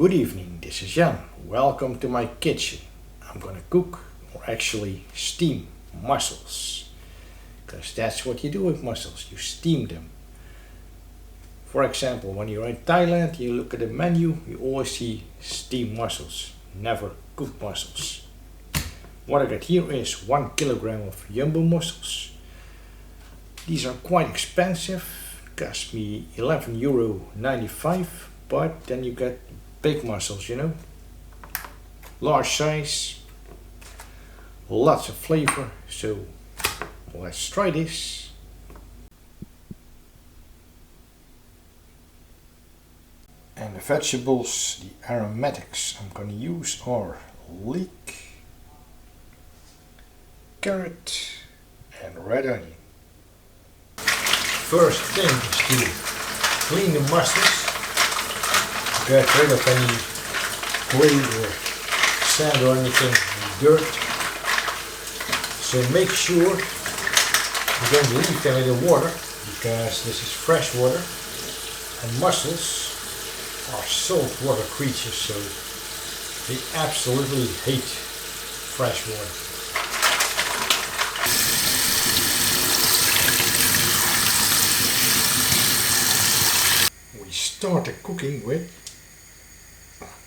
Good evening, this is Jan. Welcome to my kitchen. I'm gonna cook, or actually steam, mussels. Because that's what you do with mussels, you steam them. For example, when you're in Thailand, you look at the menu, you always see steamed mussels, never cooked mussels. What I got here is 1 kilogram of jumbo mussels. These are quite expensive, cost me €11.95, but then you get big mussels, you know. Large size, lots of flavor, so let's try this. And the vegetables, the aromatics I'm gonna use are leek, carrot and red onion. First thing is to clean the mussels, get rid of any clay or sand or anything, dirt. So make sure you don't leave them in the water, because this is fresh water, and mussels are salt water creatures, so they absolutely hate fresh water. We started cooking with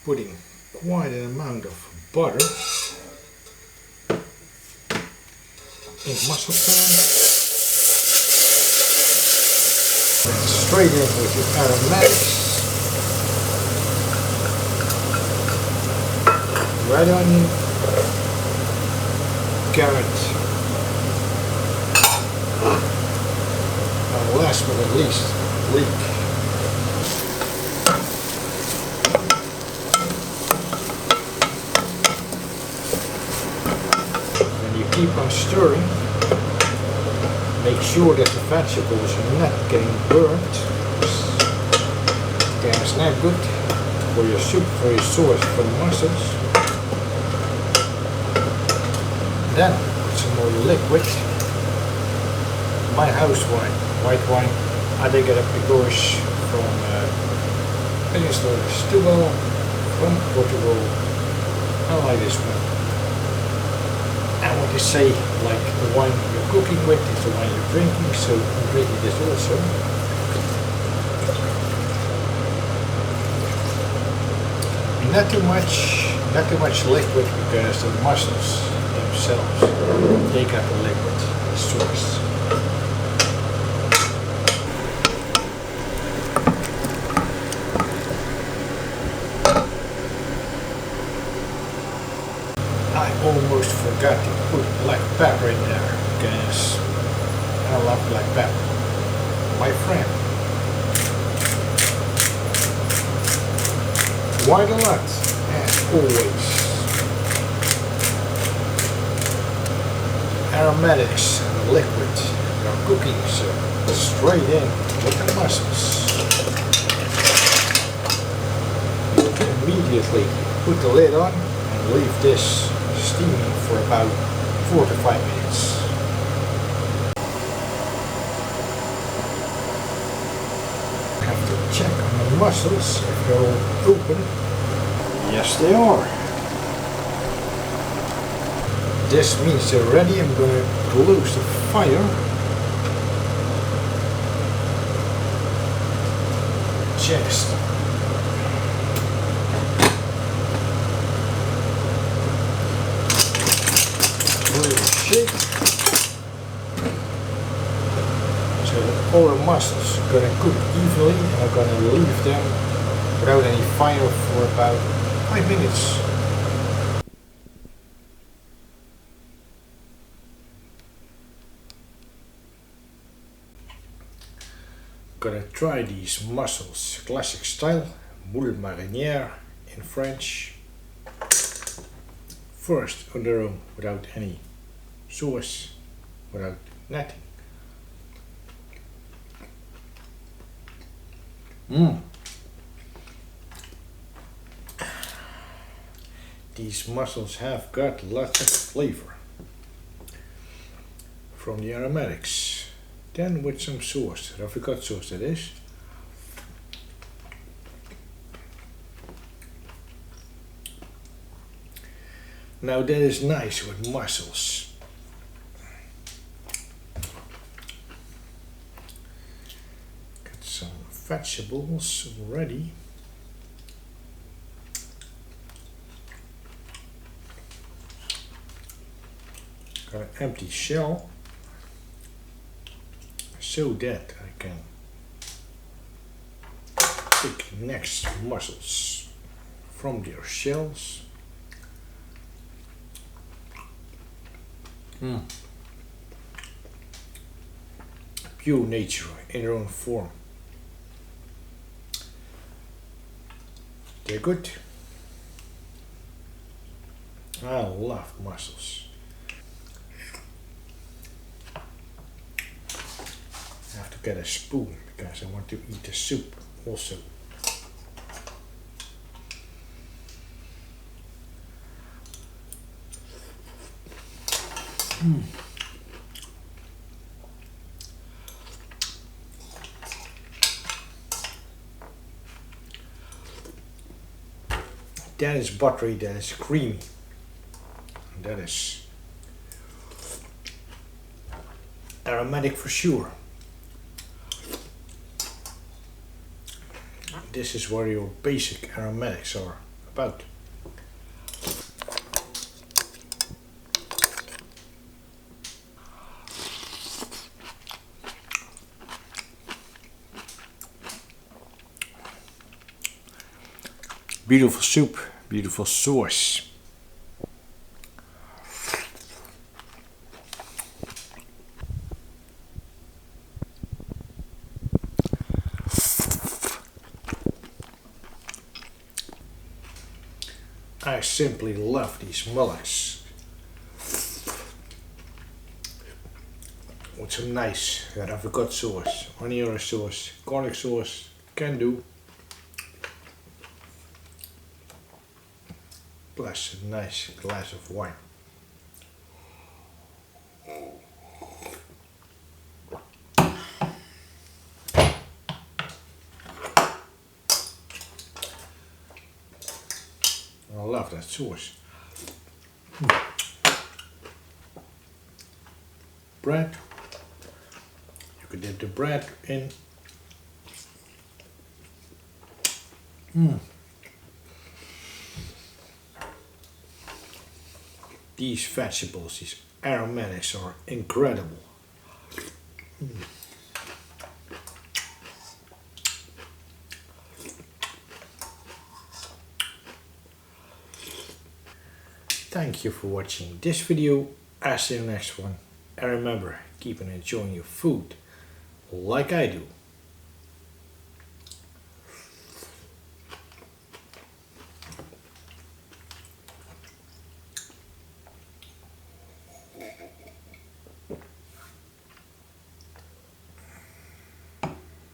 putting quite an amount of butter in the mussel pan. And straight in with the aromatics. Red onion, carrot, and last but not least, leek. And you keep on stirring. Make sure that the vegetables are not getting burnt. That's not good for your soup, for your sauce, for the mussels. Then put some more liquid. My house wine, white wine, I dig it up because from Peninsula Setúbal, from Portugal. I like this one. And what they say, like the wine you're cooking with is the wine you're drinking, so I'm drinking this also. Not too much liquid, because the mussels themselves take up the liquid source. I almost forgot to put black pepper in there, because I love black pepper. My friend. Quite a lot, as always. Aromatics and liquid are cooking, so straight in with the mussels. Immediately put the lid on and leave this steaming for about 4 to 5 minutes. Have to check on the mussels if they're all open. Yes, they are. This means they're ready. I'm going to close the fire. Just a little shake. So that all the mussels are going to cook evenly, and I'm going to leave them without any fire for about 5 minutes. Gonna try these mussels, classic style, Moules Marinières in French. First on their own, without any sauce, without nothing. These mussels have got lots of flavor from the aromatics. Then with some sauce, ravigot sauce that is. Now that is nice with mussels. Got some vegetables ready. Got an empty shell so that I can pick next mussels from their shells. Pure nature in their own form. They're good. I love mussels. I have to get a spoon because I want to eat the soup also. That is buttery, that is creamy. That is aromatic for sure. This is where your basic aromatics are about. Beautiful soup, beautiful sauce. I simply love these mullets. With some nice avocado sauce, onion sauce, garlic sauce, can do. Plus a nice glass of wine. I love that sauce. Bread. You could dip the bread in. These vegetables, these aromatics are incredible. Thank you for watching this video. I'll see you in the next one. And remember, keep on enjoying your food like I do.